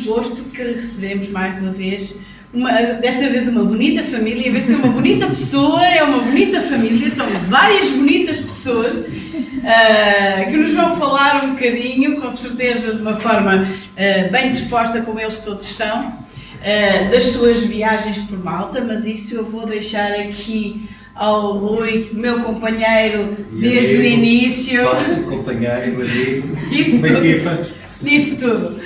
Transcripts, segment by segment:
muito gosto que recebemos mais uma vez, desta vez uma bonita família. Em vez de ser uma bonita pessoa, é uma bonita família, são várias bonitas pessoas que nos vão falar um bocadinho, com certeza de uma forma bem disposta, como eles todos são, das suas viagens por Malta, mas isso eu vou deixar aqui ao Rui, meu companheiro desde o início. Sócio, companheiro, amigo, Isso tudo.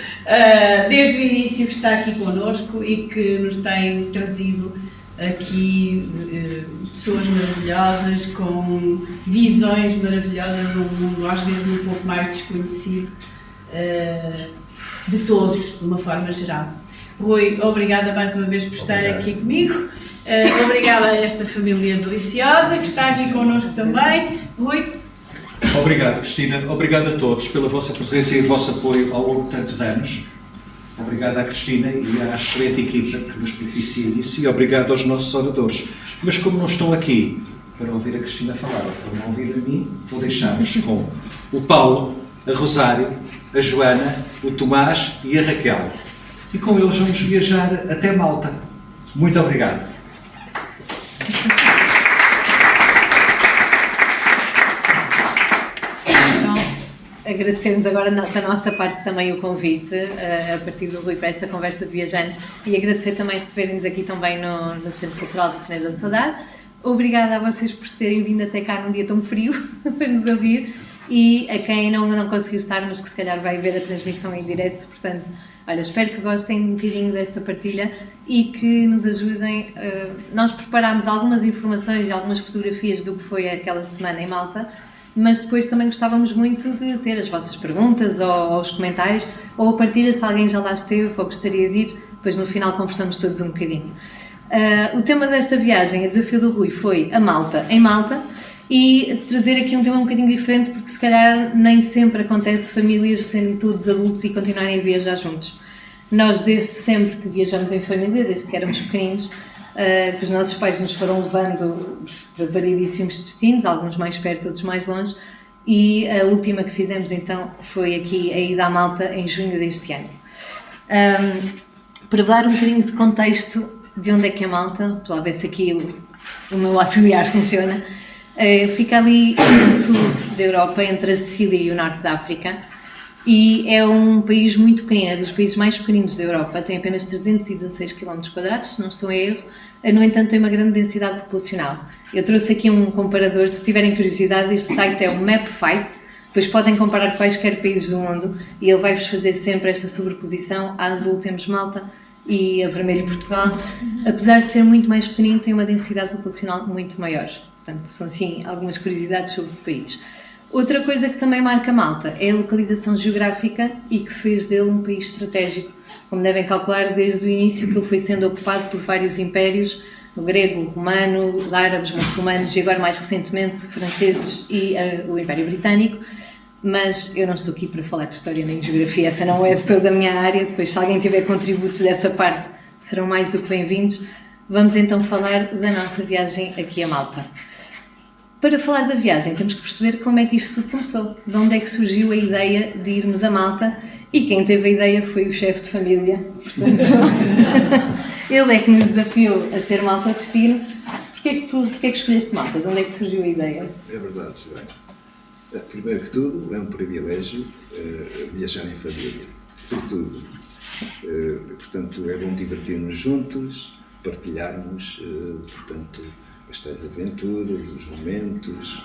Desde o início que está aqui connosco e que nos tem trazido aqui pessoas maravilhosas, com visões maravilhosas num mundo às vezes um pouco mais desconhecido de todos, de uma forma geral. Rui, obrigada mais uma vez por estar aqui comigo. Obrigada a esta família deliciosa que está aqui connosco também. Rui. Obrigado, Cristina. Obrigado a todos pela vossa presença e o vosso apoio ao longo de tantos anos. Obrigado à Cristina e à excelente equipa que nos propicia isso, e obrigado aos nossos oradores. Mas como não estão aqui para ouvir a Cristina falar ou para não ouvir a mim, vou deixar-vos com o Paulo, a Rosário, a Joana, o Tomás e a Raquel. E com eles vamos viajar até Malta. Muito obrigado. Agradecemos agora da nossa parte também o convite, a partir do Rui, para esta conversa de viajantes, e agradecer também receberem-nos aqui também no Centro Cultural do Penedo da Saudade. Obrigada a vocês por terem vindo até cá num dia tão frio para nos ouvir, e a quem não conseguiu estar, mas que se calhar vai ver a transmissão em direto. Portanto, olha, espero que gostem um bocadinho desta partilha e que nos ajudem. Nós preparámos algumas informações e algumas fotografias do que foi aquela semana em Malta, mas depois também gostávamos muito de ter as vossas perguntas ou os comentários, ou a partilha se alguém já lá esteve ou gostaria de ir, depois no final conversamos todos um bocadinho. O tema desta viagem, o desafio do Rui, foi a Malta, em Malta, e trazer aqui um tema um bocadinho diferente, porque se calhar nem sempre acontece famílias sendo todos adultos e continuarem a viajar juntos. Nós desde sempre que viajamos em família, desde que éramos pequeninos, que os nossos pais nos foram levando para variedíssimos destinos, alguns mais perto, outros mais longe, e a última que fizemos então foi aqui a ida à Malta em junho deste ano. Para dar um bocadinho de contexto de onde é que é Malta, para ver se aqui o meu auxiliar funciona, fica ali no sul da Europa, entre a Sicília e o norte da África, e é um país muito pequeno, é dos países mais pequeninos da Europa, tem apenas 316 km², se não estou a erro. No entanto, tem uma grande densidade populacional. Eu trouxe aqui um comparador, se tiverem curiosidade, este site é o MapFight, depois podem comparar quaisquer países do mundo e ele vai-vos fazer sempre esta sobreposição. A azul temos Malta e a vermelho Portugal. Apesar de ser muito mais pequenino, tem uma densidade populacional muito maior. Portanto, são sim algumas curiosidades sobre o país. Outra coisa que também marca Malta é a localização geográfica e que fez dele um país estratégico. Como devem calcular, desde o início que ele foi sendo ocupado por vários impérios, o grego, o romano, os árabes, muçulmanos e agora mais recentemente franceses e o Império Britânico. Mas eu não estou aqui para falar de história nem de geografia, essa não é de toda a minha área. Depois, se alguém tiver contributos dessa parte, serão mais do que bem-vindos. Vamos então falar da nossa viagem aqui a Malta. Para falar da viagem, temos que perceber como é que isto tudo começou. De onde é que surgiu a ideia de irmos a Malta? E quem teve a ideia foi o chefe de família. Portanto, ele é que nos desafiou a ser Malta destino. Porquê que escolheste Malta? De onde é que surgiu a ideia? É verdade, Joana. Primeiro que tudo, é um privilégio viajar em família. Por tudo. Portanto, é bom divertir-nos juntos, partilharmos, portanto, as tais aventuras, os momentos,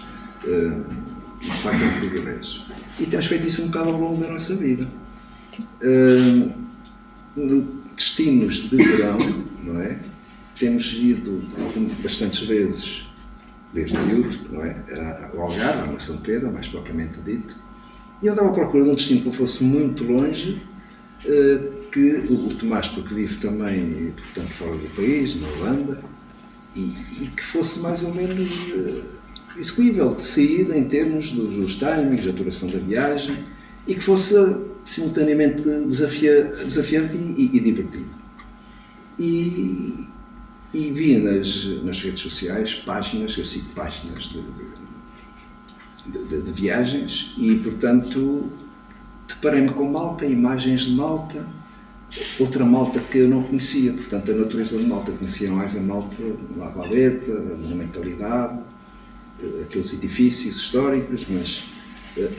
de facto é um privilégio. E temos feito isso um bocado ao longo da nossa vida. Destinos de verão, não é? Temos ido bastantes vezes, desde miúdo, não é? Ao Algarve, a São Pedro, mais propriamente dito. E eu andava à procura de um destino que não fosse muito longe, que o Tomás, porque vive também, portanto, fora do país, na Holanda, e que fosse mais ou menos execuível de sair em termos dos timings, da duração da viagem, e que fosse simultaneamente desafiante e divertido. E vi nas redes sociais páginas, eu sigo páginas de viagens, e portanto deparei-me com Malta, imagens de Malta, outra Malta que eu não conhecia, portanto a natureza de Malta, conhecia mais a Malta, La Valeta, a monumentalidade, aqueles edifícios históricos, mas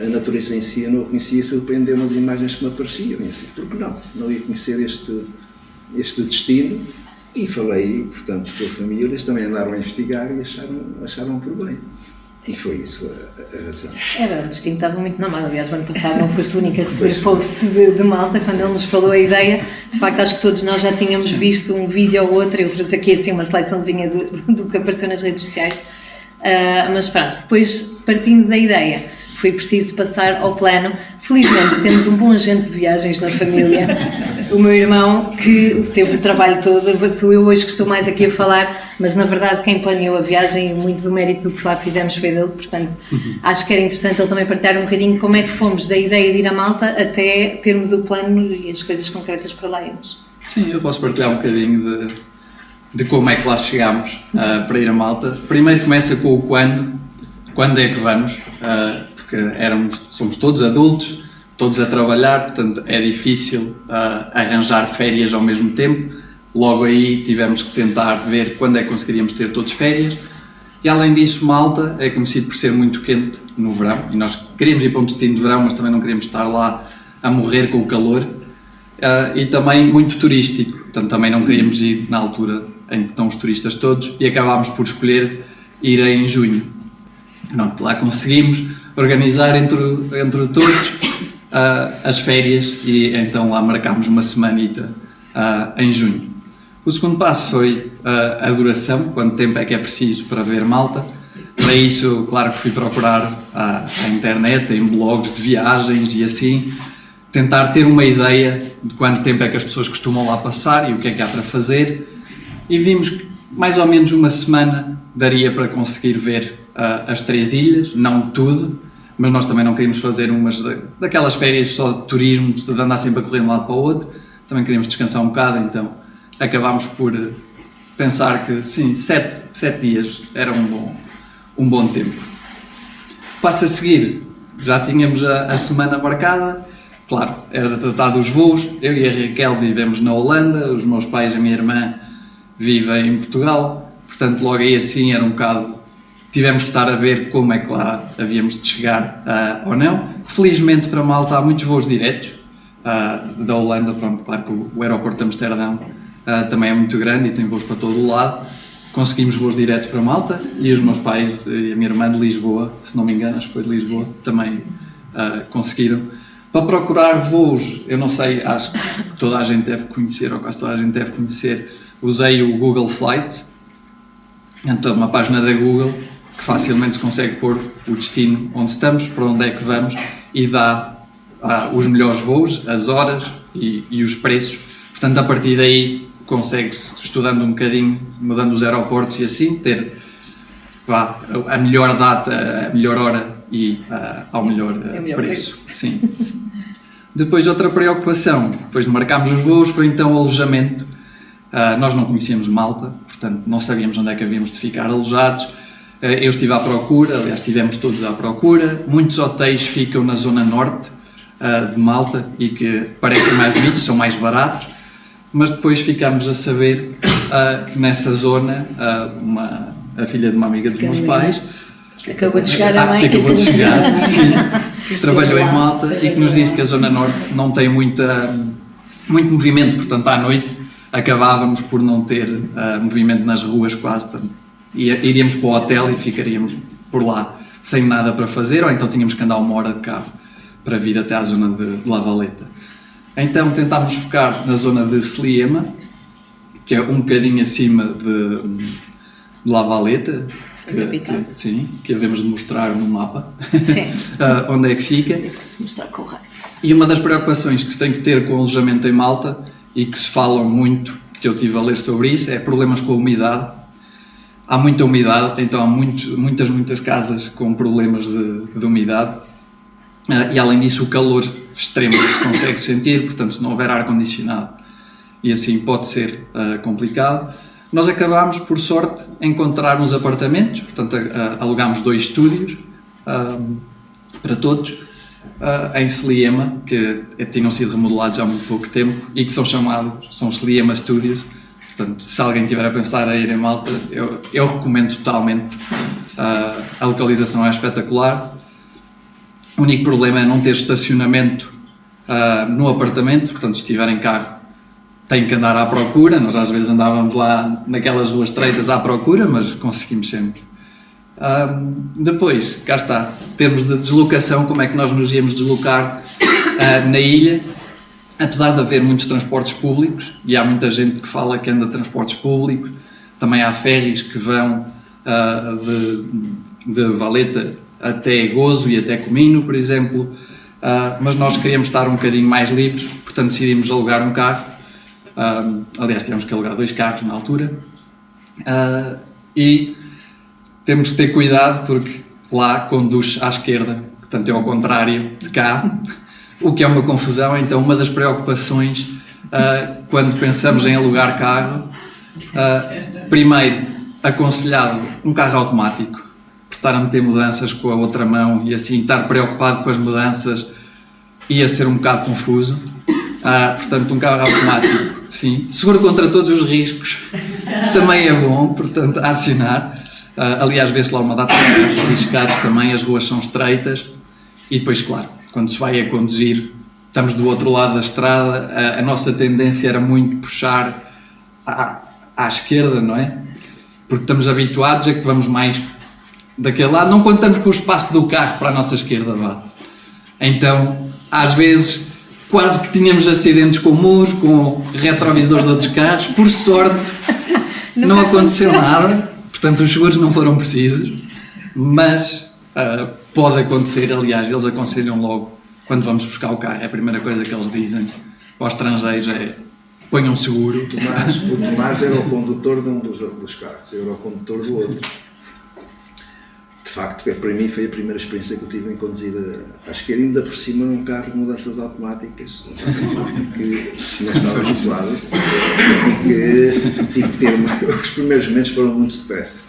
a natureza em si eu não a conhecia, surpreendeu as imagens que me apareciam, e assim, por que não? Não ia conhecer este destino, e falei, portanto, com a família, eles também andaram a investigar e acharam por bem. E foi isso a razão. O destino estava muito na mão. Aliás, o ano passado não foste o único a receber posts de Malta quando ele nos falou a ideia. De facto, acho que todos nós já tínhamos visto um vídeo ou outro. Eu trouxe aqui assim uma seleçãozinha do que apareceu nas redes sociais. Mas pronto, depois partindo da ideia, foi preciso passar ao plano. Felizmente temos um bom agente de viagens na família. O meu irmão, que teve o trabalho todo, sou eu hoje que estou mais aqui a falar, mas na verdade quem planeou a viagem, muito do mérito do que lá fizemos foi dele, portanto acho que era interessante ele também partilhar um bocadinho como é que fomos da ideia de ir a Malta até termos o plano e as coisas concretas para lá irmos. Sim, eu posso partilhar um bocadinho de como é que lá chegámos para ir a Malta. Primeiro começa com o quando é que vamos, porque somos todos adultos, todos a trabalhar, portanto é difícil arranjar férias ao mesmo tempo. Logo aí tivemos que tentar ver quando é que conseguiríamos ter todos férias. E além disso, Malta é conhecido por ser muito quente no verão, e nós queríamos ir para um destino de verão, mas também não queríamos estar lá a morrer com o calor, e também muito turístico, portanto também não queríamos ir na altura em que estão os turistas todos, e acabámos por escolher ir em junho. Pronto, lá conseguimos organizar entre todos as férias, e então lá marcámos uma semanita em junho. O segundo passo foi a duração, quanto tempo é que é preciso para ver Malta. Para isso, claro que fui procurar à internet, em blogs de viagens e assim, tentar ter uma ideia de quanto tempo é que as pessoas costumam lá passar e o que é que há para fazer, e vimos que mais ou menos uma semana daria para conseguir ver as 3 ilhas, não tudo, mas nós também não queríamos fazer umas daquelas férias só de turismo, de andar sempre a correr de um lado para o outro, também queríamos descansar um bocado, então acabámos por pensar que sim, 7 dias era um bom tempo. Passo a seguir, já tínhamos a semana marcada, claro, era tratar dos voos. Eu e a Raquel vivemos na Holanda, os meus pais e a minha irmã vivem em Portugal, portanto logo aí assim era um bocado, tivemos que estar a ver como é que lá havíamos de chegar ou não. Felizmente para Malta há muitos voos diretos da Holanda, pronto, claro que o aeroporto de Amsterdão também é muito grande e tem voos para todo o lado. Conseguimos voos diretos para Malta, e os meus pais e a minha irmã de Lisboa, se não me engano, acho que foi de Lisboa, também conseguiram. Para procurar voos, eu não sei, acho que toda a gente deve conhecer, ou quase toda a gente deve conhecer, usei o Google Flight, então uma página da Google que facilmente se consegue pôr o destino onde estamos, para onde é que vamos, e dá os melhores voos, as horas e os preços. Portanto, a partir daí consegue-se, estudando um bocadinho, mudando os aeroportos e assim, ter a melhor data, a melhor hora e ao melhor preço. Sim. Depois, outra preocupação, depois de marcarmos os voos, foi então o alojamento. Nós não conhecíamos Malta, portanto não sabíamos onde é que havíamos de ficar alojados. Eu estive à procura, aliás estivemos todos à procura. Muitos hotéis ficam na zona norte de Malta e que parecem mais bonitos, são mais baratos, mas depois ficámos a saber que nessa zona a filha de uma amiga dos meus pais acabou de chegar a mãe, que acabou de chegar, sim, que trabalhou em Malta e que nos disse que a zona norte não tem muito movimento, portanto à noite acabávamos por não ter movimento nas ruas quase, portanto iríamos para o hotel e ficaríamos por lá sem nada para fazer, ou então tínhamos que andar 1 hora de carro para vir até à zona de La Valeta. Então tentámos focar na zona de Sliema, que é um bocadinho acima de La Valeta, que havemos de mostrar no mapa onde é que fica. Eu posso mostrar com o rato. E uma das preocupações que se tem que ter com o alojamento em Malta, e que se falam muito, que eu estive a ler sobre isso, é problemas com a umidade. Há muita umidade, então há muitas casas com problemas de umidade. E além disso o calor extremo que se consegue sentir, portanto se não houver ar-condicionado e assim pode ser complicado. Nós acabámos, por sorte, encontrar uns apartamentos, portanto alugámos 2 estúdios para todos, em Sliema, que tinham sido remodelados há muito pouco tempo e que são Sliema Studios. Portanto, se alguém tiver a pensar a ir em Malta, eu recomendo totalmente. A localização é espetacular. O único problema é não ter estacionamento no apartamento, portanto, se tiverem carro, têm que andar à procura. Nós às vezes andávamos lá naquelas ruas estreitas à procura, mas conseguimos sempre. Depois, cá está, em termos de deslocação, como é que nós nos íamos deslocar na ilha? Apesar de haver muitos transportes públicos, e há muita gente que fala que anda de transportes públicos, também há ferries que vão de Valeta até Gozo e até Comino, por exemplo, mas nós queríamos estar um bocadinho mais livres, portanto decidimos alugar um carro. Aliás, tivemos que alugar 2 carros na altura, e temos que ter cuidado porque lá conduz à esquerda, portanto é ao contrário de cá, o que é uma confusão. Então uma das preocupações quando pensamos em alugar carro, primeiro aconselhado um carro automático, por estar a meter mudanças com a outra mão e assim estar preocupado com as mudanças ia ser um bocado confuso. Portanto, um carro automático, sim, seguro contra todos os riscos, também é bom, portanto, a acionar. Aliás, vê-se lá uma data de carros arriscados também, as ruas são estreitas e depois, claro, quando se vai a conduzir, estamos do outro lado da estrada, a nossa tendência era muito puxar à esquerda, não é? Porque estamos habituados a que vamos mais daquele lado, não contamos com o espaço do carro para a nossa esquerda, vá. Então, às vezes, quase que tínhamos acidentes com muros, com retrovisores de outros carros. Por sorte, não aconteceu nada, portanto os seguros não foram precisos, mas pode acontecer. Aliás, eles aconselham logo, quando vamos buscar o carro, é a primeira coisa que eles dizem aos estrangeiros é: ponham seguro. O Tomás era o condutor de um dos carros, eu era o condutor do outro. De facto, para mim foi a primeira experiência que eu tive em conduzir à esquerda, ainda por cima num carro de mudanças automáticas, que não estava habituado, e que tive que ter os primeiros momentos foram muito stress,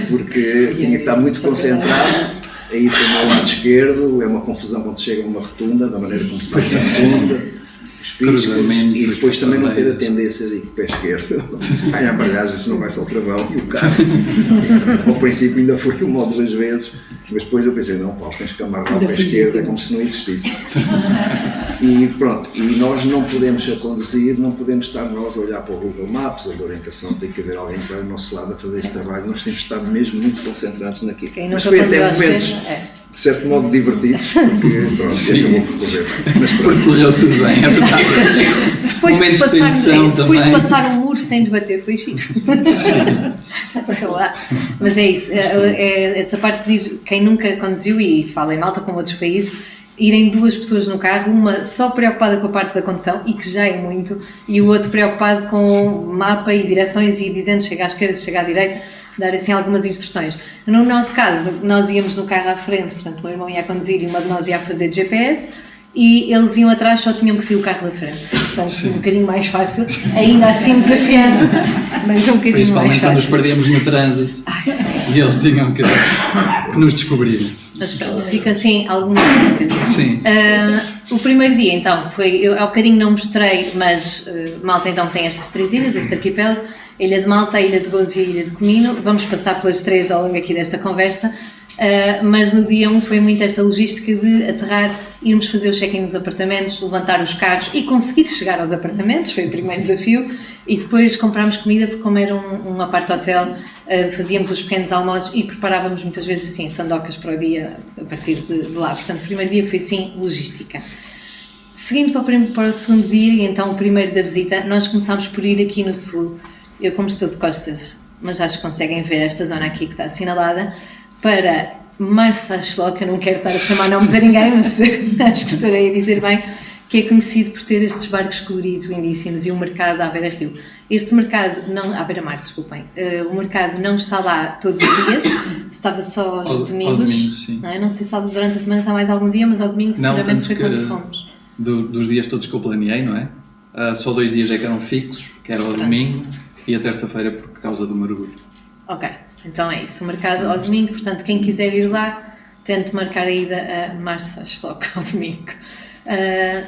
porque tinha que estar muito concentrado a ir para o lado esquerdo. É uma confusão quando chega a uma rotunda, da maneira como se faz a rotunda, os piscos, e depois também não ter a tendência de ir com o pé esquerdo, vai à embreagem, não vai só o travão e o carro. Ao princípio ainda foi 1 ou 2 vezes, mas depois eu pensei, não, Paulo, tens que amarrar o pé esquerdo, é como se não existisse. E pronto, e nós não podemos a conduzir, não podemos estar nós a olhar para o Google Maps ou a orientação, tem que haver alguém que vai ao nosso lado a fazer esse trabalho, nós temos que estar mesmo muito concentrados naquilo. Mas foi até momentos, de certo modo, divertidos, porque pronto, acabou por correr bem. Mas pronto. Correu tudo bem, é verdade. Depois de passar um muro sem debater, foi chique. Já passou lá. Mas é isso, essa parte de quem nunca conduziu, e fala em Malta como outros países, irem 2 pessoas no carro, uma só preocupada com a parte da condução, e que já é muito, e o outro preocupado com o mapa e direções e dizendo chega à esquerda, chega à direita, dar assim algumas instruções. No nosso caso, nós íamos no carro à frente, portanto o meu irmão ia a conduzir e uma de nós ia a fazer de GPS, e eles iam atrás, só tinham que sair o carro da frente, portanto um bocadinho mais fácil, ainda assim desafiante, mas um bocadinho mais fácil. Principalmente quando nos perdíamos no trânsito. E eles tinham que nos descobrir. Mas pronto, fica assim algumas dicas. Sim. O primeiro dia então foi, eu há bocadinho não mostrei, mas Malta então tem estas 3 ilhas, este arquipélago, a Ilha de Malta, a Ilha de Gozo e a Ilha de Comino. Vamos passar pelas 3 ao longo aqui desta conversa, mas no dia 1 foi muito esta logística de aterrar, irmos fazer o check-in nos apartamentos, levantar os carros e conseguir chegar aos apartamentos, foi o primeiro desafio, e depois comprámos comida, porque como era um apart-hotel, fazíamos os pequenos almoços e preparávamos muitas vezes assim sandocas para o dia a partir de lá. Portanto, o primeiro dia foi sim logística. Seguindo para o segundo dia, e então o primeiro da visita, nós começámos por ir aqui no sul. Eu, como estou de costas, mas acho que conseguem ver esta zona aqui que está assinalada, para Marsaxló, que eu não quero estar a chamar nomes a ninguém, mas acho que estarei a dizer bem, que é conhecido por ter estes barcos coloridos lindíssimos e um mercado à beira-rio. Este mercado, à beira-mar, desculpem, o mercado não está lá todos os dias, estava só aos domingos. Ao domingo, sim. Não sei se durante a semana está mais algum dia, mas ao domingo seguramente foi quando fomos. Dos dias todos que eu planeei, não é? Só 2 dias é que eram fixos, que era o domingo e a terça-feira por causa do mergulho. Ok, então é isso, o mercado ao domingo, portanto quem quiser ir lá tento marcar a ida a março, acho logo ao domingo.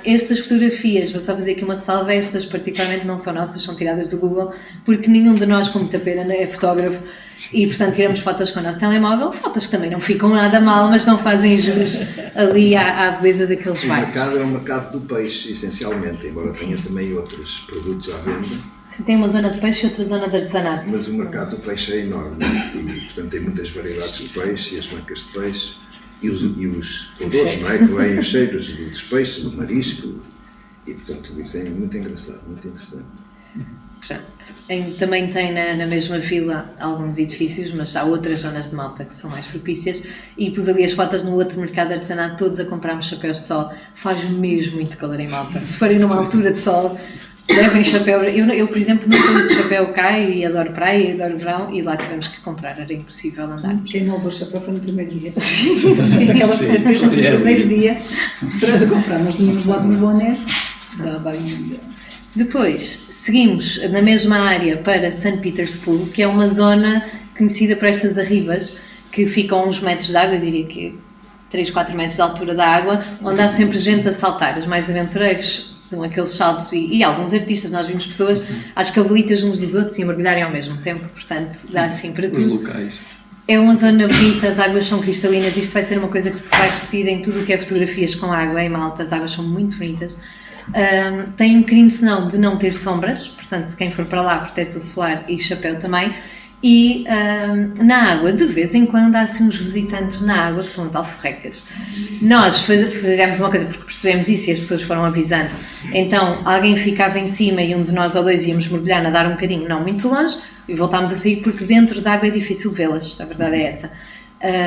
Estas fotografias, vou só fazer aqui uma ressalva, estas particularmente não são nossas, são tiradas do Google, porque nenhum de nós, como Tapera, é fotógrafo e, portanto, tiramos fotos com o nosso telemóvel, fotos que também não ficam nada mal, mas não fazem jus ali à beleza daqueles O bairros. mercado é o mercado do peixe, essencialmente, embora tenha também outros produtos à venda, Tem uma zona de peixe e outra zona de artesanato. mas o mercado do peixe é enorme e, portanto, tem muitas variedades de peixe e as marcas de peixe e os odores, não é? Que vêm os cheiros dos peixes, do marisco e, portanto, tudo isso é muito engraçado, muito interessante. Pronto. Também tem na mesma vila alguns edifícios, mas há outras zonas de Malta que são mais propícias e pus ali as fotos no outro mercado de artesanato, todos a comprarmos chapéus de sol. Faz mesmo muito calor em Malta. Se forem numa altura de sol, levem chapéu. Eu, por exemplo, nunca uso chapéu cá e adoro praia e adoro verão e lá tivemos que comprar, era impossível andar. Quem não levou chapéu foi no primeiro dia. Aquela fotografias no primeiro dia para comprar. Nós tínhamos lá nos bonés, dava aí. Depois, seguimos na mesma área para St. Peter's Pool, que é uma zona conhecida por estas arribas, que ficam a uns metros de água, eu diria que 3, 4 metros de altura da água, onde há sempre gente a saltar. Os mais aventureiros dão aqueles saltos e alguns artistas, nós vimos pessoas às cavalitas uns dos outros e a mergulharem ao mesmo tempo, portanto dá assim para Os tudo. locais. É uma zona bonita, as águas são cristalinas, isto vai ser uma coisa que se vai repetir em tudo o que é fotografias com água em Malta, as águas são muito bonitas. Tem um bocadinho senão de não ter sombras, portanto quem for para lá protetor solar e chapéu também. E na água, de vez em quando, há assim uns visitantes na água, que são as alforrecas. Nós fizemos uma coisa, porque percebemos isso e as pessoas foram avisando. Então, alguém ficava em cima e um de nós ou dois íamos mergulhar, nadar um bocadinho, não muito longe, e voltámos a sair, porque dentro da água é difícil vê-las, a verdade é essa.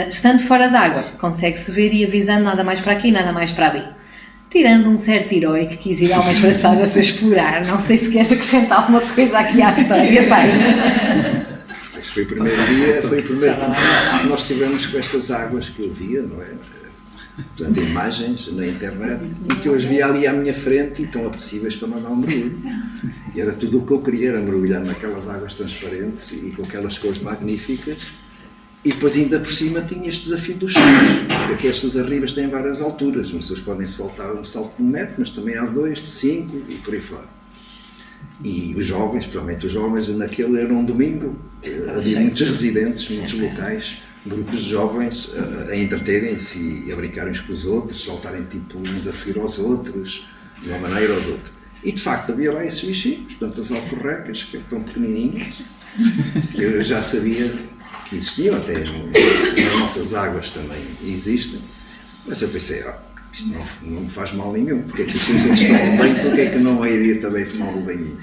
Estando fora da água, consegue-se ver e avisando nada mais para aqui, nada mais para ali. Tirando um certo herói que quis ir a umas braçadas a explorar, não sei se queres acrescentar alguma coisa aqui à história, pai. Foi o primeiro dia, foi o primeiro contato que nós tivemos com estas águas que eu via, não é? Portanto, imagens na internet, e que eu as via ali à minha frente e tão apetecíveis para mandar um mergulho. E era tudo o que eu queria, era mergulhar naquelas águas transparentes e com aquelas cores magníficas. E depois ainda por cima tinha este desafio dos saltos, porque estas arribas têm várias alturas, as pessoas podem saltar um salto de 1 metro, mas também há 2, de 5 e por aí fora. E os jovens, provavelmente os jovens, naquele era um domingo, havia muitos residentes, muitos locais, grupos de jovens a entreterem-se e a brincarem uns com os outros, saltarem tipo uns a seguir aos outros, de uma maneira ou de outra. E de facto havia lá esses bichinhos, portanto as alforrecas, que eram tão pequenininhas, que eu já sabia que existiam, até nas nossas águas também existem, mas eu pensei, isto não me faz mal nenhum, porque é que os outros tomam banho, porque é que não iria também tomar um banhinho?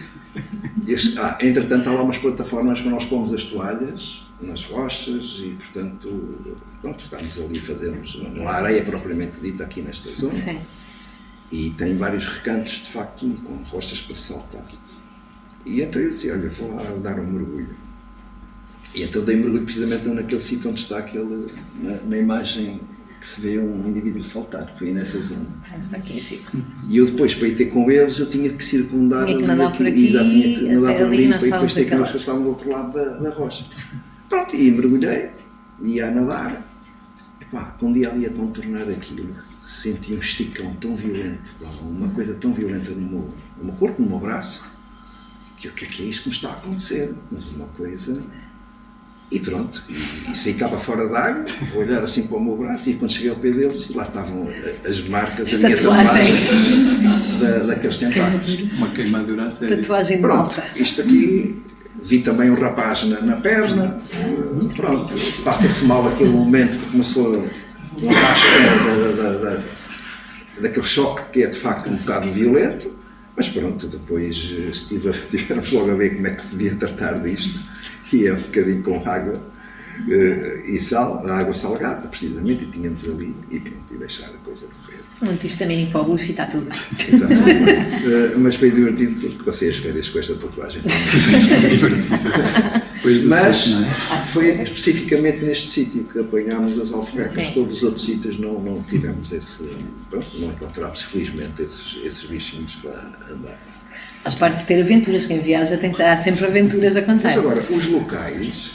Entretanto, há lá umas plataformas que nós pomos as toalhas nas rochas e, portanto, pronto, estamos ali a fazermos, não há areia propriamente dita aqui nesta zona. Sim. E tem vários recantos, de facto, com rochas para saltar. E então eu dizia, olha, vou lá dar um mergulho. E então dei mergulho precisamente naquele sítio onde está aquele, na imagem que se vê um indivíduo saltar, foi nessa zona. Está aqui assim. E eu depois, para ir ter com eles, eu tinha que circundar Tinha que ali, nadar por aqui, e já tinha que nadar até por ali, ali, nós para depois estávamos ter que nós daquela. que estavam do outro lado da rocha. Pronto, e mergulhei, ia a nadar. Epá, quando ia ali a contornar aquilo, senti um esticão tão violento, uma coisa tão violenta no meu corpo, no meu braço, que o que é isto que me está a acontecer? Mas uma coisa... E pronto, e saí cá para fora da água, vou olhar assim para o meu braço e quando cheguei ao pé deles, lá estavam as marcas, As tatuagens. daqueles tentáculos. Uma queimadura a sério. Tatuagem de Pronto, Malta. isto aqui, vi também um rapaz na perna, pronto, passa-se mal aquele momento que começou a estar à espera daquele choque que é de facto um bocado violento, mas pronto, depois tivemos logo a ver como é que se devia tratar disto. E é um bocadinho com água e sal, água salgada, precisamente, e tínhamos ali, e pronto, e deixar a coisa correr. Um antihistamínico para o bucho e está tudo bem. Está tudo bem. Mas foi divertido porque passei as férias com esta tatuagem. Mas foi especificamente neste sítio que apanhámos as alforrecas, todos os outros sítios não tivemos esse, pronto, não encontramos felizmente esses bichinhos para andar. Faz parte de ter aventuras, quem viaja há sempre aventuras a contar. Mas agora, os locais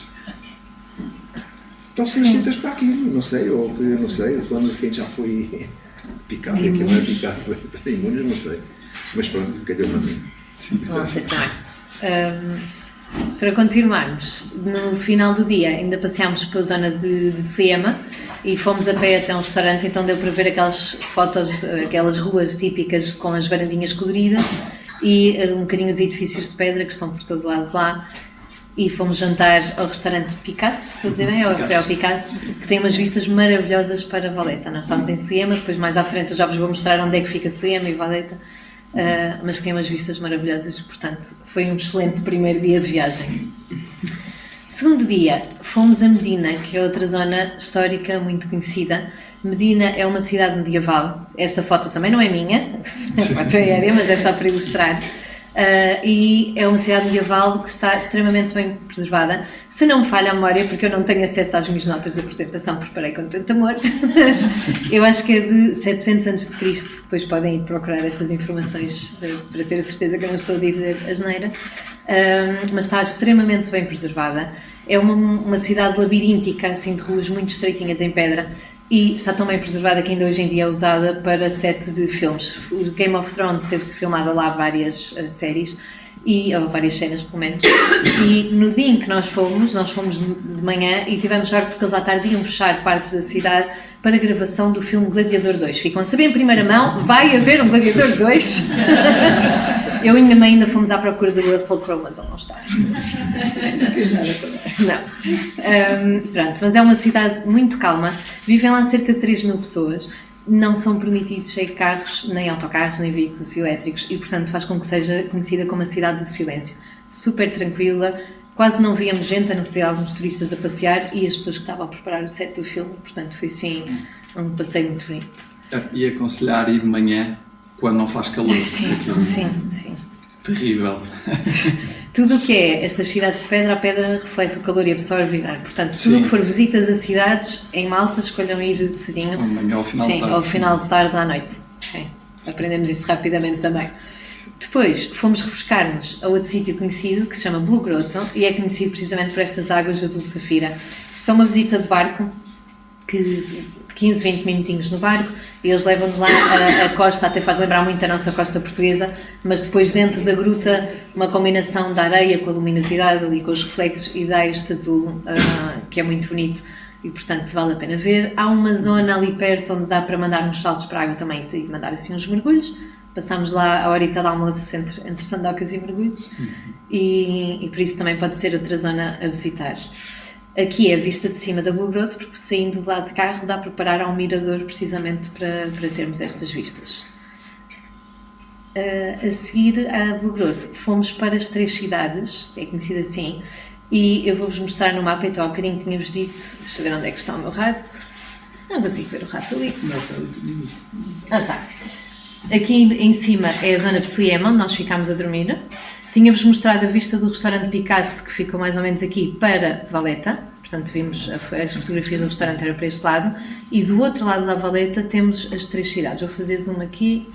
Estão sensíveis para aquilo, não sei, ou não sei, quando quem já foi picado, aquilo não é picado, é imune, não sei. Mas pronto, calhou a mim. Não sei também. Para continuarmos, no final do dia ainda passeámos pela zona de Siema e fomos a pé até um restaurante, então deu para ver aquelas fotos, aquelas ruas típicas com as varandinhas coloridas e um bocadinho os edifícios de pedra que estão por todo lado de lá. E fomos jantar ao restaurante Picasso, estou a dizer bem? É o Picasso, que tem umas vistas maravilhosas para Valeta. Nós estamos em Siema, depois mais à frente eu já vos vou mostrar onde é que fica Siema e Valeta, mas tem umas vistas maravilhosas, portanto foi um excelente primeiro dia de viagem. Segundo dia, fomos a Medina, que é outra zona histórica muito conhecida. Medina é uma cidade medieval, esta foto também não é minha, a foto é aérea, mas é só para ilustrar. E é uma cidade medieval que está extremamente bem preservada. Se não me falha a memória, porque eu não tenho acesso às minhas notas de apresentação, preparei com tanto amor, mas eu acho que é de 700 a.C. Depois podem ir procurar essas informações para ter a certeza que eu não estou a dizer asneira. Mas está extremamente bem preservada. É uma cidade labiríntica, assim, de ruas muito estreitinhas em pedra. E está tão bem preservada que ainda hoje em dia é usada para set de filmes. O Game of Thrones teve-se filmada lá várias séries, ou várias cenas pelo menos. E no dia em que nós fomos de manhã e tivemos sorte porque eles à tarde iam fechar partes da cidade para a gravação do filme Gladiador 2. Ficam a saber em primeira mão, vai haver um Gladiador 2. Eu e minha mãe ainda fomos à procura do Russell Crowe, mas ele não está. Não quis nada também. Não. Pronto, mas é uma cidade muito calma. Vivem lá cerca de 3.000 pessoas. Não são permitidos sair carros, nem autocarros, nem veículos elétricos e, portanto, faz com que seja conhecida como a cidade do silêncio. Super tranquila, quase não víamos gente, a não ser alguns turistas a passear e as pessoas que estavam a preparar o set do filme. Portanto, foi sim um passeio muito bonito. E aconselhar ir de manhã, quando não faz calor. Sim. Terrível. Tudo o que é estas cidades de pedra, a pedra reflete o calor e absorve ar. Portanto, tudo o que for visitas a cidades em Malta, escolham ir cedinho. Amanhã ao final de tarde. Ao final de tarde à noite. Sim. Aprendemos isso rapidamente também. Depois, fomos refrescar-nos a outro sítio conhecido, que se chama Blue Grotto, e é conhecido precisamente por estas águas de azul safira. Isto é uma visita de barco, 15, 20 minutinhos no barco, e eles levam-nos lá a costa, até faz lembrar muito a nossa costa portuguesa, mas depois dentro da gruta uma combinação da areia com a luminosidade ali, com os reflexos, e dá este azul que é muito bonito e portanto vale a pena ver. Há uma zona ali perto onde dá para mandar uns saltos para a água também e mandar assim uns mergulhos. Passámos lá a horita de almoço entre sandocas e mergulhos e por isso também pode ser outra zona a visitar. Aqui é a vista de cima da Blue Grotto, porque saindo de lá de carro dá para parar a um mirador precisamente para termos estas vistas. A seguir à Blue Grotto fomos para as 3 cidades, é conhecido assim, e eu vou-vos mostrar no mapa, então há bocadinho tinha-vos dito, deixa eu ver onde é que está o meu rato. Não consigo ver o rato ali. Está. Aqui em cima é a zona de Sliema, onde nós ficámos a dormir. Tinha-vos mostrado a vista do restaurante Picasso, que ficou mais ou menos aqui para Valeta. Portanto, vimos as fotografias do restaurante era para este lado. E do outro lado da Valeta temos as 3 cidades. Vou fazer zoom aqui.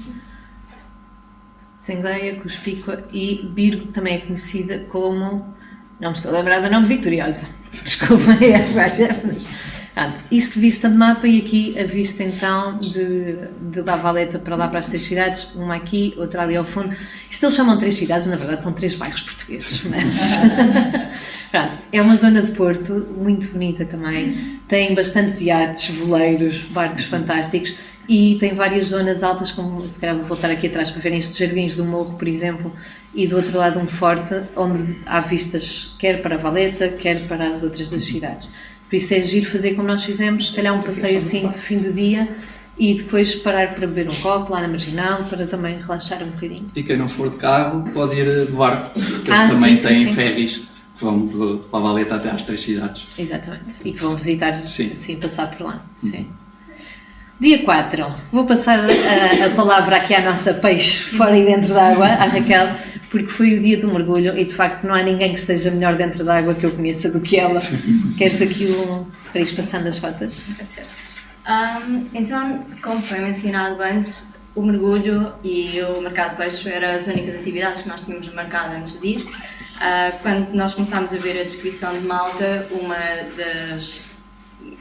Sendeia, Cuspícua e Birgo, que também é conhecida como... Não me estou a lembrar do nome, Vitoriosa. Desculpem a falha, mas... Pronto, isto vista de mapa e aqui a vista então de da Valeta para lá para as 3 cidades, uma aqui, outra ali ao fundo. Isto eles chamam 3 cidades, na verdade são 3 bairros portugueses, mas pronto, é uma zona de Porto muito bonita também, tem bastantes iates, veleiros, barcos fantásticos e tem várias zonas altas, como se calhar vou voltar aqui atrás para verem estes jardins do morro, por exemplo, e do outro lado um forte, onde há vistas quer para a Valeta, quer para as outras das cidades. Por isso é giro fazer como nós fizemos, se calhar um passeio assim de fim de dia e depois parar para beber um copo lá na Marginal para também relaxar um bocadinho. E quem não for de carro pode ir de barco, porque eles também têm ferries que vão para a Valeta até às 3 cidades. Exatamente, e que vão visitar, sim, passar por lá. Sim. Dia 4, vou passar a palavra aqui à nossa peixe fora e dentro da água, à Raquel, porque foi o dia do mergulho e de facto não há ninguém que esteja melhor dentro da água que eu conheça do que ela. Queres aquilo para ir passando as fotos? Então, como foi mencionado antes, o mergulho e o mercado de peixe eram as únicas atividades que nós tínhamos marcado antes de ir. Quando nós começámos a ver a descrição de Malta, uma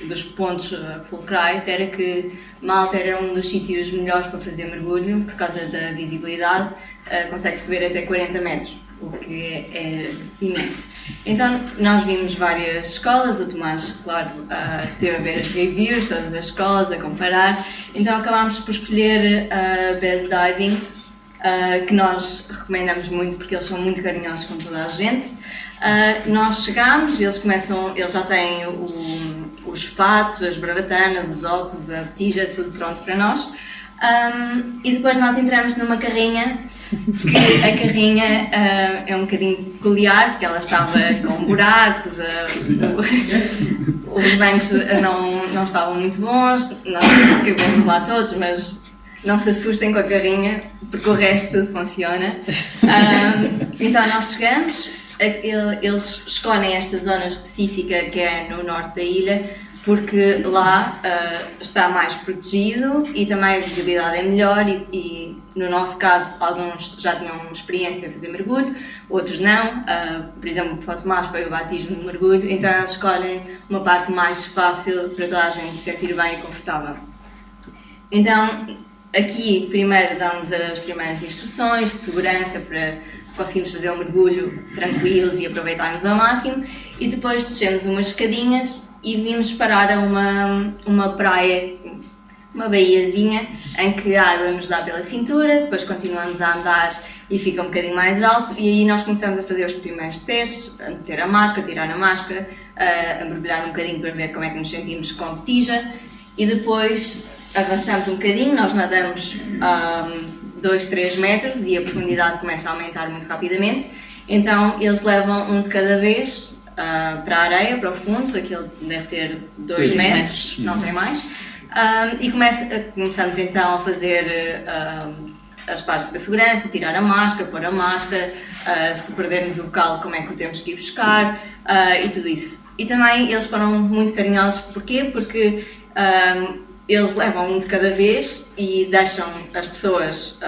dos pontos fulcrais era que Malta era um dos sítios melhores para fazer mergulho por causa da visibilidade, consegue-se ver até 40 metros, o que é imenso. Então nós vimos várias escolas, o Tomás, claro, teve a ver as reviews, todas as escolas, a comparar, então acabámos por escolher a Best Diving, que nós recomendamos muito porque eles são muito carinhosos com toda a gente. Nós chegámos, eles já têm os fatos, as bravatanas, os óculos, a botija, tudo pronto para nós. E depois nós entramos numa carrinha, que a carrinha é um bocadinho peculiar, porque ela estava com buracos, os bancos não estavam muito bons, nós cabemos lá todos, mas não se assustem com a carrinha, porque o resto tudo funciona. Então nós chegamos, eles escolhem esta zona específica que é no norte da ilha, porque lá está mais protegido e também a visibilidade é melhor e no nosso caso alguns já tinham experiência a fazer mergulho, outros não, por exemplo para o Tomás foi o batismo de mergulho, então eles escolhem uma parte mais fácil para toda a gente se sentir bem e confortável. Então aqui primeiro damos as primeiras instruções de segurança para conseguirmos fazer o mergulho tranquilos e aproveitarmos ao máximo e depois descemos umas escadinhas e vimos parar a uma praia, uma baiazinha, em que a água nos dá pela cintura, depois continuamos a andar e fica um bocadinho mais alto e aí nós começamos a fazer os primeiros testes, a meter a máscara, tirar a máscara, a mergulhar um bocadinho para ver como é que nos sentimos com a botija e depois avançamos um bocadinho, nós nadamos a 2-3 metros e a profundidade começa a aumentar muito rapidamente, então eles levam um de cada vez para a areia, para o fundo, aquele deve ter 2 metros, não tem mais, e começamos então a fazer as partes da segurança, tirar a máscara, pôr a máscara, se perdermos o calo como é que o temos que ir buscar e tudo isso. E também eles foram muito carinhosos, porquê? Porque eles levam um de cada vez e deixam as pessoas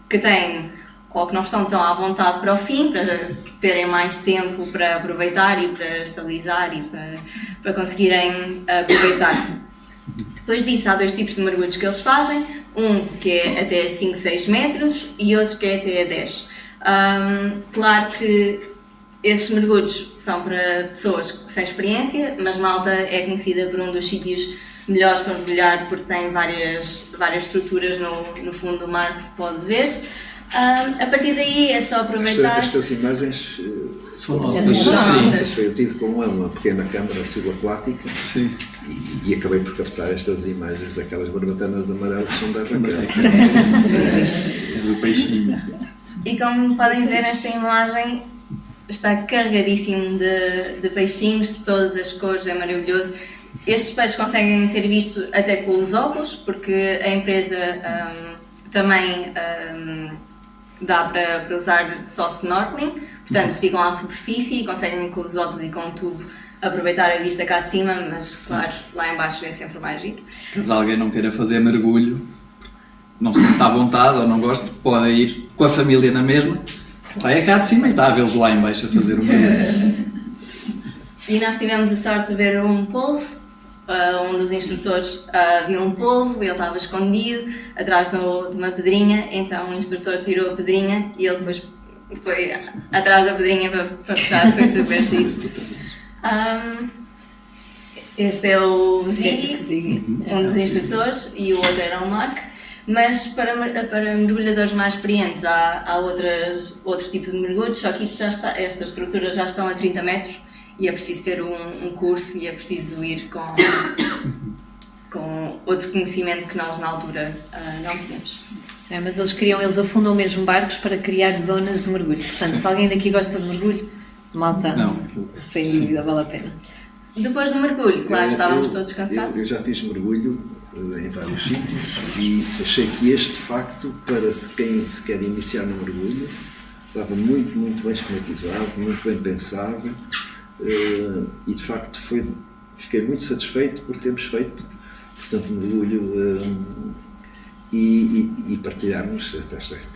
que têm ou que não estão tão à vontade para o fim, para terem mais tempo para aproveitar e para estabilizar e para conseguirem aproveitar. Depois disso há 2 tipos de mergulhos que eles fazem, um que é até 5-6 metros e outro que é até 10. Claro que esses mergulhos são para pessoas sem experiência, mas Malta é conhecida por um dos sítios melhores para mergulhar porque tem várias estruturas no fundo do mar que se pode ver. A partir daí é só aproveitar. Estas imagens são nossas. Eu tive com uma pequena câmara subaquática e acabei por captar estas imagens, aquelas barbatanas amarelas que são da Raquel. Do peixinho. E como podem ver nesta imagem, está carregadíssimo de peixinhos de todas as cores, é maravilhoso. Estes peixes conseguem ser vistos até com os óculos, porque a empresa também dá para usar só snorkeling, portanto ficam à superfície e conseguem com os óculos e com o tubo aproveitar a vista cá de cima, mas claro, lá em baixo é sempre mais giro. Caso alguém não queira fazer mergulho, não se sente à vontade ou não gosta, pode ir com a família na mesma, vai cá de cima e está a vê-los lá em baixo a fazer o mergulho. E nós tivemos a sorte de ver um polvo. Um dos instrutores viu um polvo, ele estava escondido atrás de uma pedrinha, então o instrutor tirou a pedrinha e ele depois foi atrás da pedrinha para puxar, foi super giro. Este é o Ziggy, um dos instrutores, e o outro era o Mark. Mas para mergulhadores mais experientes há outro tipo de mergulhos, só que estas estruturas já estão a 30 metros. E é preciso ter um curso e é preciso ir com outro conhecimento que nós na altura não tínhamos. Mas eles afundam mesmo barcos para criar zonas de mergulho. Portanto, se alguém daqui gosta de mergulho, Malta, não, sem dúvida vale a pena. Depois do mergulho, claro, estávamos todos cansados. Eu já fiz mergulho em vários sítios e achei que este, de facto, para quem se quer iniciar no mergulho, estava muito, muito bem esquematizado, muito bem pensado. E de facto fiquei muito satisfeito por termos feito, portanto, mergulho e partilharmos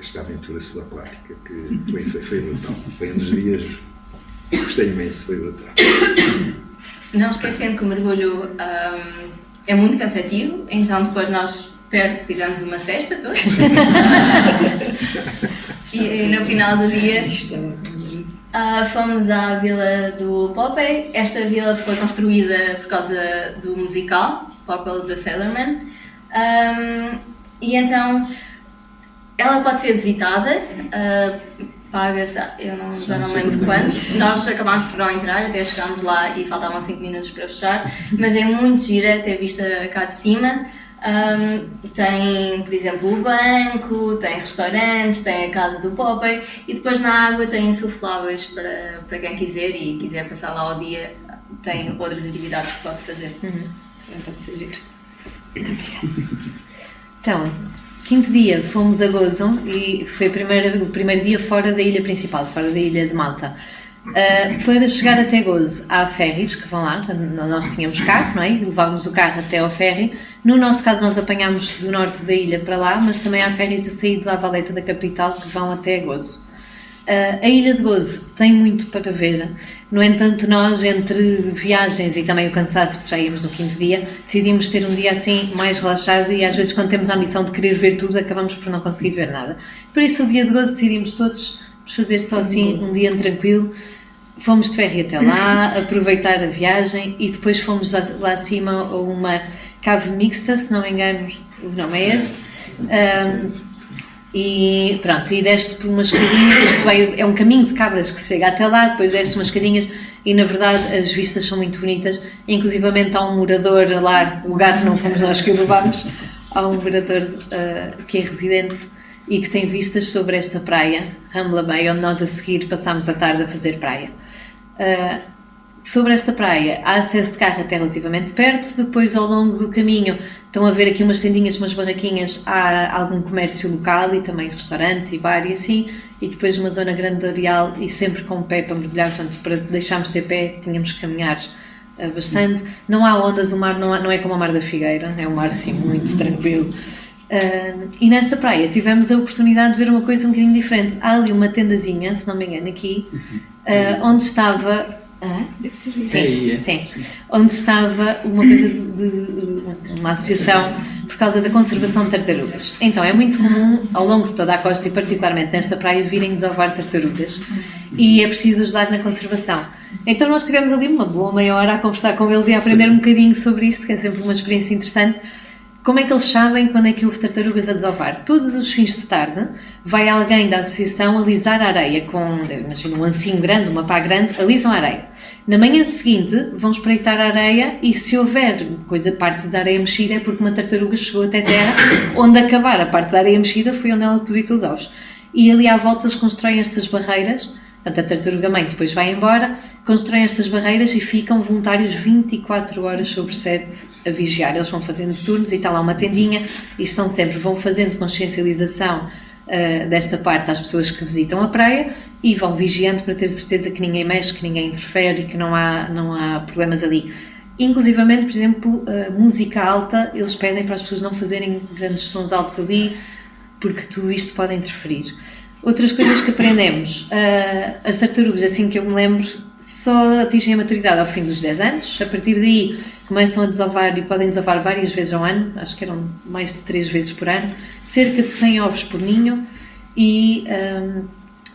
esta aventura subaquática que foi brutal. Foi um dos dias, gostei imenso, foi brutal. não esquecendo que o mergulho é muito cansativo, então depois nós perto fizemos uma cesta todos. E no final do dia fomos à vila do Popeye. Esta vila foi construída por causa do musical Popeye the Sailor Man. E então ela pode ser visitada, paga-se, já não lembro quanto. Nós acabámos por não entrar, até chegámos lá e faltavam 5 minutos para fechar, mas é muito gira ter vista cá de cima. Tem, por exemplo, o banco, tem restaurantes, tem a casa do Popeye e depois na água tem insufláveis para quem quiser e quiser passar lá o dia, tem outras atividades que pode fazer. Pode ser giro. Então, quinto dia fomos a Gozo e foi o primeiro dia fora da ilha principal, fora da ilha de Malta. Para chegar até Gozo há ferries que vão lá, portanto, nós tínhamos carro, não é? Levávamos o carro até ao ferry. No nosso caso nós apanhámos do norte da ilha para lá, mas também há ferries a sair de La Valeta, da capital, que vão até Gozo. A ilha de Gozo tem muito para ver, no entanto nós, entre viagens e também o cansaço, porque já íamos no quinto dia, decidimos ter um dia assim mais relaxado e às vezes quando temos a ambição de querer ver tudo acabamos por não conseguir ver nada. Por isso o dia de Gozo decidimos todos fazer só assim um dia tranquilo. Fomos de ferry até lá, aproveitar a viagem e depois fomos lá acima a uma cave mixta, se não me engano o nome é este. E pronto, e desce por umas escadinhas, é um caminho de cabras que se chega até lá, depois desce umas escadinhas e na verdade as vistas são muito bonitas, inclusivamente há um morador lá, o gato não fomos nós que o levámos, há um morador que é residente e que tem vistas sobre esta praia, Rambla Bay, onde nós a seguir passámos a tarde a fazer praia. Sobre esta praia há acesso de carro até relativamente perto, depois ao longo do caminho estão a ver aqui umas tendinhas, umas barraquinhas, há algum comércio local e também restaurante e bar e assim, e depois uma zona grande de areal e sempre com pé para mergulhar, portanto para deixarmos ter pé tínhamos que caminhar bastante. Não há ondas, o mar não é como o Mar da Figueira, é um mar assim muito tranquilo. E nesta praia tivemos a oportunidade de ver uma coisa um bocadinho diferente. Há ali uma tendazinha, se não me engano aqui, onde estava... Sim. Onde estava uma coisa uma associação por causa da conservação de tartarugas. Então é muito comum ao longo de toda a costa e particularmente nesta praia virem desovar tartarugas e é preciso ajudar na conservação. Então nós tivemos ali uma boa meia hora a conversar com eles e a aprender um bocadinho sobre isto, que é sempre uma experiência interessante. Como é que eles sabem quando é que houve tartarugas a desovar? Todos os fins de tarde vai alguém da associação alisar a areia com, imagina, um ancinho grande, uma pá grande, alisam a areia. Na manhã seguinte vão espreitar a areia e se houver parte da areia mexida é porque uma tartaruga chegou até terra, onde acabar a parte da areia mexida foi onde ela depositou os ovos. E ali à volta eles constroem estas barreiras, portanto a tartaruga-mãe depois vai embora, constroem estas barreiras e ficam voluntários 24 horas sobre 7 a vigiar. Eles vão fazendo turnos e está lá uma tendinha e vão fazendo consciencialização desta parte às pessoas que visitam a praia e vão vigiando para ter certeza que ninguém mexe, que ninguém interfere e que não há problemas ali. Inclusivamente, por exemplo, música alta, eles pedem para as pessoas não fazerem grandes sons altos ali porque tudo isto pode interferir. Outras coisas que aprendemos, as tartarugas, assim que eu me lembro, só atingem a maturidade ao fim dos 10 anos. A partir daí começam a desovar e podem desovar várias vezes ao ano, acho que eram mais de 3 vezes por ano, cerca de 100 ovos por ninho e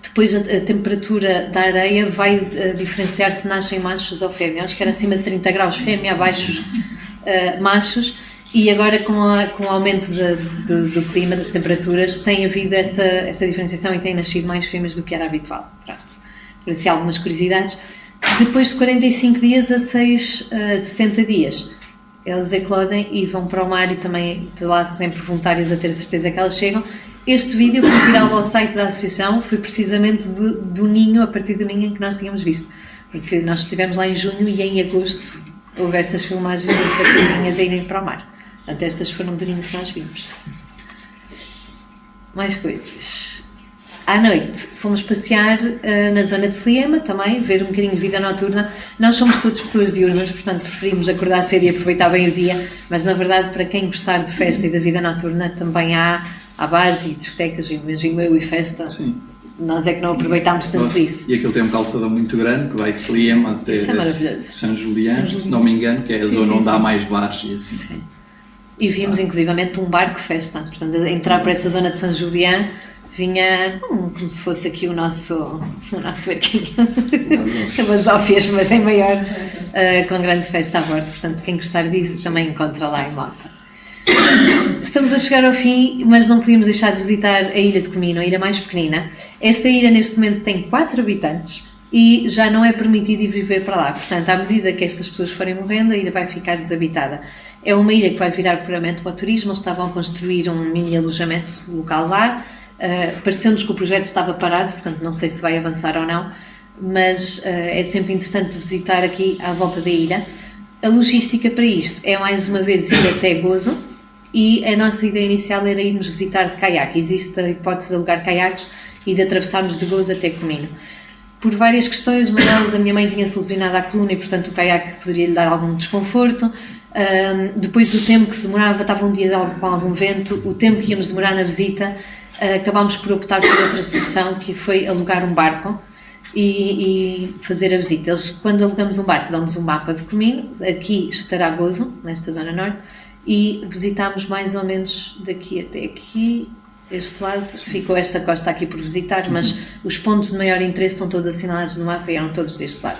depois a temperatura da areia vai diferenciar se nascem machos ou fêmeas. Acho que era acima de 30 graus fêmea, abaixo machos. E agora com o aumento do clima, das temperaturas, tem havido essa diferenciação e têm nascido mais fêmeas do que era habitual. Pronto. Por isso há algumas curiosidades. Depois de 45 dias a 60 dias, elas eclodem e vão para o mar e também de lá sempre voluntários a ter certeza que elas chegam. Este vídeo foi tirado ao site da associação, foi precisamente do ninho, a partir do ninho em que nós tínhamos visto. Porque nós estivemos lá em junho e em agosto houve estas filmagens das tartaruguinhas a irem para o mar. Portanto, estas foram do ninho que nós vimos. Mais coisas. À noite fomos passear na zona de Sliema também, ver um bocadinho de vida noturna. Nós somos todos pessoas diurnas, portanto preferimos acordar cedo e aproveitar bem o dia, mas na verdade para quem gostar de festa e da vida noturna também há bares e discotecas, imagino eu, e festa. Sim. Nós é que não aproveitámos tanto isso. E aquilo tem um calçadão muito grande que vai de Sliema até Isso é maravilhoso. São Julián, se não me engano, que é a zona onde há mais bares e assim. Sim. E vimos inclusivamente um barco festa. Portanto, a entrar para essa zona de São Julián vinha como se fosse aqui o nosso barquinho. Basófias, mas em maior, com grande festa à bordo. Portanto, quem gostar disso também encontra lá em Malta. Estamos a chegar ao fim, mas não podíamos deixar de visitar a ilha de Comino, a ilha mais pequenina. Esta ilha neste momento tem 4 habitantes e já não é permitido ir viver para lá. Portanto, à medida que estas pessoas forem morrendo, a ilha vai ficar desabitada. É uma ilha que vai virar puramente para o turismo. Eles estavam a construir um mini alojamento local lá. Pareceu-nos que o projeto estava parado, portanto não sei se vai avançar ou não, mas é sempre interessante visitar aqui à volta da ilha. A logística para isto é mais uma vez ir até Gozo e a nossa ideia inicial era irmos visitar de caiaque. Existe a hipótese de alugar caiaques e de atravessarmos de Gozo até Comino. Por várias questões, uma delas, a minha mãe tinha-se lesionado à coluna e portanto o caiaque poderia lhe dar algum desconforto. Depois do tempo que se demorava, estava um dia com algum vento, o tempo que íamos demorar na visita, acabámos por optar por outra solução, que foi alugar um barco e fazer a visita. Eles, quando alugamos um barco, dão-nos um mapa de Comino. Aqui estará Gozo, nesta zona norte, e visitámos mais ou menos daqui até aqui, este lado. Ficou esta costa aqui por visitar, mas os pontos de maior interesse estão todos assinalados no mapa e eram todos deste lado.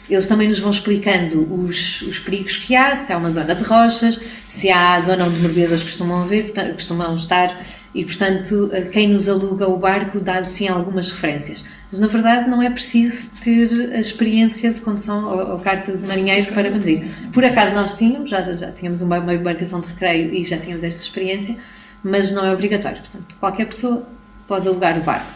Eles também nos vão explicando os perigos que há, se há uma zona de rochas, se há a zona onde mergulhadores costumam estar, e portanto quem nos aluga o barco dá assim algumas referências. Mas na verdade não é preciso ter a experiência de condução ou carta de marinheiro para conduzir. Por acaso nós tínhamos, já tínhamos uma embarcação de recreio e já tínhamos esta experiência, mas não é obrigatório. Portanto, qualquer pessoa pode alugar o barco.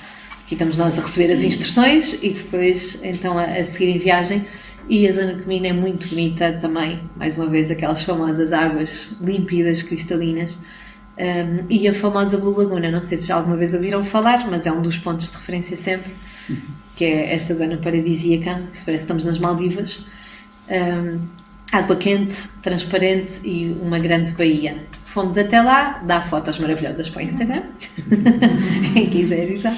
Aqui estamos nós a receber as instruções e depois então a seguir em viagem. E a zona de Comino é muito bonita também, mais uma vez aquelas famosas águas límpidas, cristalinas, e a famosa Blue Laguna. Não sei se já alguma vez ouviram falar, mas é um dos pontos de referência sempre, que é esta zona paradisíaca. Isso parece que estamos nas Maldivas. Água quente, transparente e uma grande baía. Fomos até lá, dá fotos maravilhosas para o Instagram, quem quiser ir lá.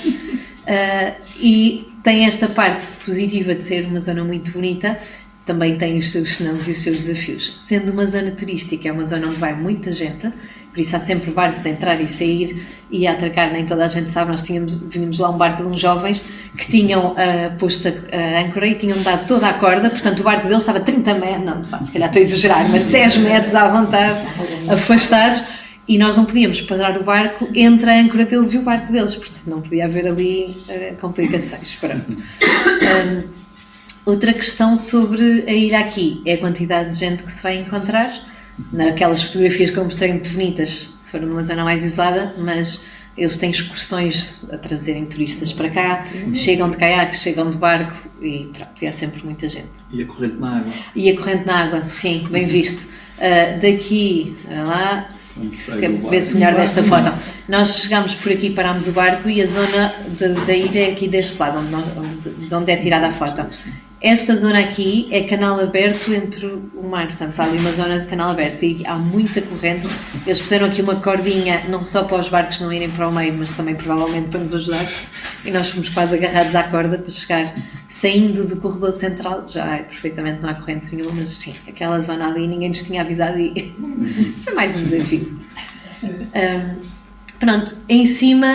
E tem esta parte positiva de ser uma zona muito bonita, também tem os seus senões e os seus desafios. Sendo uma zona turística, é uma zona onde vai muita gente, por isso há sempre barcos a entrar e sair e a atracar, nem toda a gente sabe. Nós vimos lá um barco de uns jovens que tinham posto a âncora e tinham dado toda a corda, portanto o barco deles estava 30 metros, não, se calhar estou a exagerar, mas 10 metros à vontade, afastados, e nós não podíamos parar o barco entre a âncora deles e o barco deles, porque senão podia haver ali complicações. Pronto. Outra questão sobre a ilha aqui é a quantidade de gente que se vai encontrar. Naquelas fotografias que eu mostrei muito bonitas, se for numa zona mais isolada, mas eles têm excursões a trazerem turistas para cá, chegam de caiaque, chegam de barco e pronto, e há sempre muita gente. E a corrente na água. E a corrente na água, sim, bem visto. Daqui a lá, vê-se melhor desta foto. Nós chegámos por aqui, parámos o barco e a zona da ilha é aqui deste lado, de onde é tirada a foto. Esta zona aqui é canal aberto entre o mar, portanto está ali uma zona de canal aberto e há muita corrente. Eles puseram aqui uma cordinha, não só para os barcos não irem para o meio, mas também provavelmente para nos ajudar. E nós fomos quase agarrados à corda para chegar, saindo do corredor central. Já perfeitamente não há corrente nenhuma, mas sim, aquela zona ali ninguém nos tinha avisado e foi mais um desafio. Pronto, em cima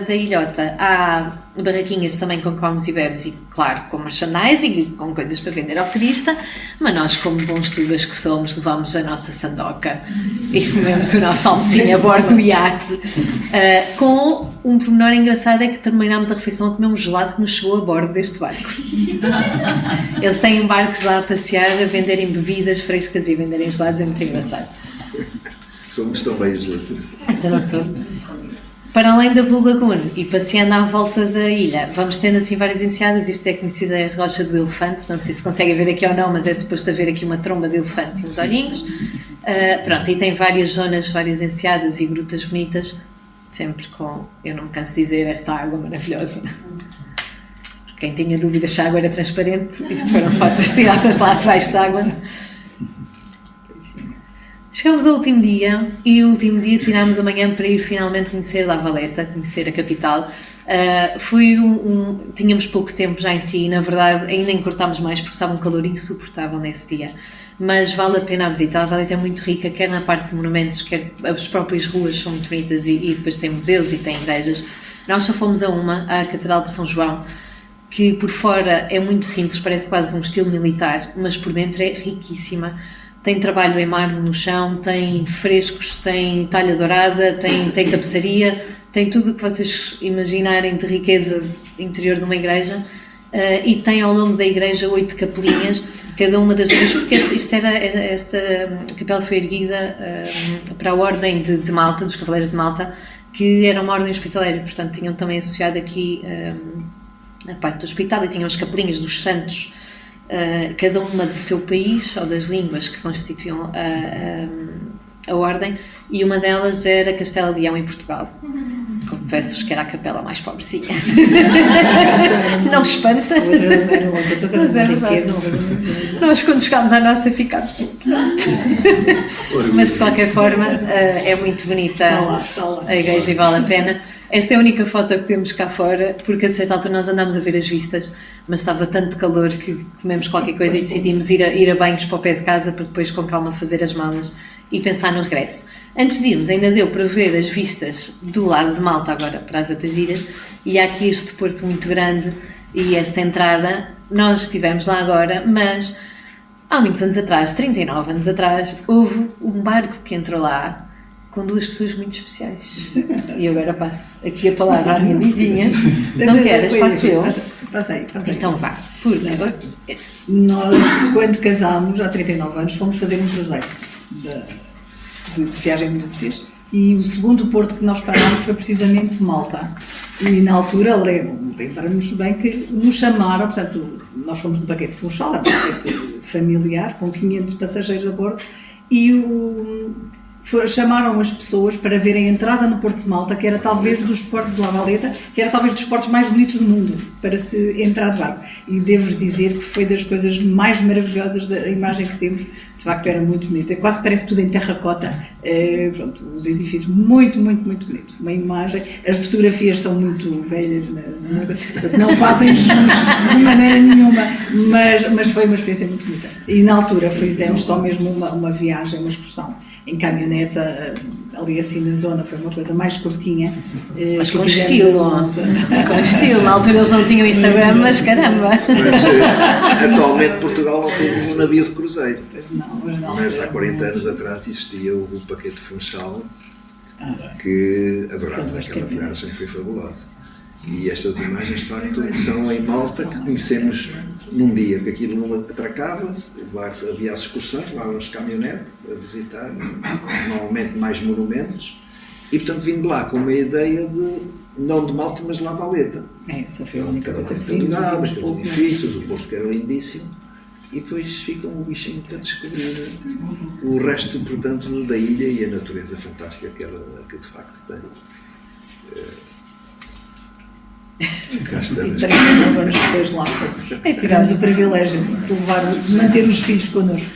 da ilhota há barraquinhas também com comes e bebes e, claro, com merchandising e com coisas para vender ao turista, mas nós, como bons tugas que somos, levamos a nossa sandoca e comemos o nosso almocinho a bordo do iate, com um pormenor engraçado é que terminámos a refeição a comer um gelado que nos chegou a bordo deste barco. Eles têm barcos lá a passear, a venderem bebidas frescas e a venderem gelados, é muito engraçado. Somos também gelados. Então não sou. Para além da Blue Lagoon e passeando à volta da ilha, vamos tendo assim várias enseadas. Isto é conhecida a Rocha do Elefante, não sei se conseguem ver aqui ou não, mas é suposto haver aqui uma tromba de elefante e uns olhinhos. Pronto, e tem várias zonas, várias enseadas e grutas bonitas, sempre com, eu não me canso de dizer, esta água maravilhosa. Quem tinha dúvidas se a água era transparente, isto foram fotos tiradas lá debaixo da água. Chegamos ao último dia e o último dia tirámos a manhã para ir finalmente conhecer La Valeta, conhecer a capital. Tínhamos pouco tempo já em si e, na verdade, ainda encurtámos mais porque estava um calor insuportável nesse dia. Mas vale a pena a visita. A Valeta é muito rica, quer na parte de monumentos, quer as próprias ruas são muito bonitas e depois tem museus e tem igrejas. Nós só fomos à Catedral de São João, que por fora é muito simples, parece quase um estilo militar, mas por dentro é riquíssima. Tem trabalho em mármore no chão, tem frescos, tem talha dourada, tem tapeçaria, tem tudo o que vocês imaginarem de riqueza interior de uma igreja, e tem ao longo da igreja 8 capelinhas, cada uma das duas, porque esta capela foi erguida para a Ordem de Malta, dos Cavaleiros de Malta, que era uma ordem hospitaleira, portanto tinham também associado aqui a parte do hospital e tinham as capelinhas dos santos, cada uma do seu país ou das línguas que constituíam a ordem, e uma delas era Castela de Leão em Portugal. Confesso-vos que era a capela mais pobrecinha. Não espanta. Mas é verdade. Nós, quando chegámos à nossa, ficámos. Mas de qualquer forma, é muito bonita a igreja e vale a pena. Esta é a única foto que temos cá fora, porque a certa altura nós andámos a ver as vistas, mas estava tanto calor que comemos qualquer coisa e decidimos ir a banhos para o pé de casa para depois com calma fazer as malas e pensar no regresso. Antes de irmos, ainda deu para ver as vistas do lado de Malta, agora para as Algeciras, e há aqui este porto muito grande e esta entrada. Nós estivemos lá agora, mas há muitos anos atrás, 39 anos atrás, houve um barco que entrou lá com 2 pessoas muito especiais. E agora passo aqui a palavra à minha vizinha. Não queres? Passo eu? Passei. Então vá. Nós, quando casámos, há 39 anos, fomos fazer um cruzeiro de viagem de negócios, e o segundo porto que nós parámos foi precisamente Malta. E na altura, lembramos bem que nos chamaram, portanto, nós fomos no paquete Funchal, um paquete familiar, com 500 passageiros a bordo, e chamaram as pessoas para verem a entrada no Porto de Malta, que era talvez dos portos de La Valeta, que era talvez dos portos mais bonitos do mundo, para se entrar de barco. E devo-vos dizer que foi das coisas mais maravilhosas da imagem que temos. De facto, era muito bonito. Quase parece tudo em terracota. Pronto, os edifícios, muito, muito, muito bonito. Uma imagem. As fotografias são muito velhas, não fazem jus de maneira nenhuma, mas foi uma experiência muito bonita. E na altura fizemos só mesmo uma viagem, uma excursão em caminhoneta, ali assim na zona, foi uma coisa mais curtinha. Mas com estilo, com estilo. Na altura eles não tinham Instagram, mas caramba! Mas atualmente Portugal não tem nenhum navio de cruzeiro. Mas há 40 anos atrás existia o paquete Funchal, que adorámos aquela viagem, foi fabulosa. E estas imagens, de facto, são em Malta, que conhecemos num dia, que aquilo não atracava, havia as excursões, lá nos caminhonetes, a visitar, normalmente mais monumentos, e portanto vindo lá com uma ideia de, não de Malta, mas de La Valeta. Essa foi a única coisa que vimos. Os edifícios, o porto que era lindíssimo, e depois fica um bichinho para descobrir o resto, portanto, da ilha e a natureza fantástica que de facto tem. Cá estamos. E 39 anos depois lá fomos. Tivemos o privilégio de manter os filhos connosco.